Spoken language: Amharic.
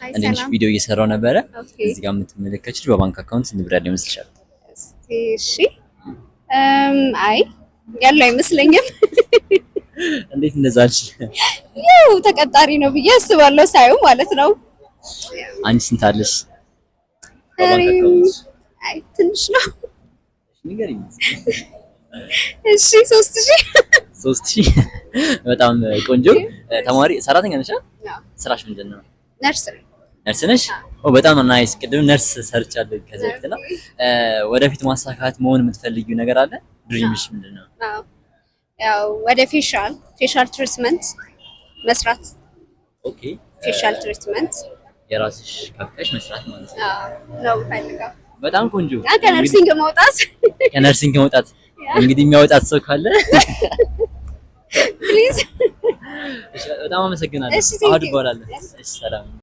አንደኛው ቪዲዮ እየሰራው ነበረ። እዚህ ጋር የምትመለከቱት በባንክ አካውንት ስንት ብር ያለው ይመስልሻል? እሺ አይ ያለው አይመስለኝም። እንዴት እንደዛ አልሽ? ያው ተቀጣሪ ነው ብዬ አስባለሁ ሳይው ማለት ነው። አንቺ ስንት አለሽ? በባንክ አካውንት አይ ትንሽ ነው። ንገሪኝ። እሺ 3000 በጣም ቆንጆ። ተማሪ ሰራተኛ ነሽ? ስራሽ ምንድን ነው? ነርስ ነሽ? ኦ በጣም ናይስ። ቅድም ነርስ ሰርቻለሁ ከዚህ በፊት እና ወደፊት ማሳካት መሆን የምትፈልጊው ነገር አለ? ድሪምሽ ምንድነው? ያው ወደ ፌሻል ትሪትመንት መስራት። ኦኬ ፌሻል ትሪትመንት የራስሽ ከፍተሽ መስራት ማለት ነው። ነው ፈልጋው። በጣም ቆንጆ። ከነርሲንግ መውጣት እንግዲህ የሚያወጣት ሰው ካለ ፕሊዝ። በጣም አመሰግናለሁ። አሁን ይባላል። ሰላም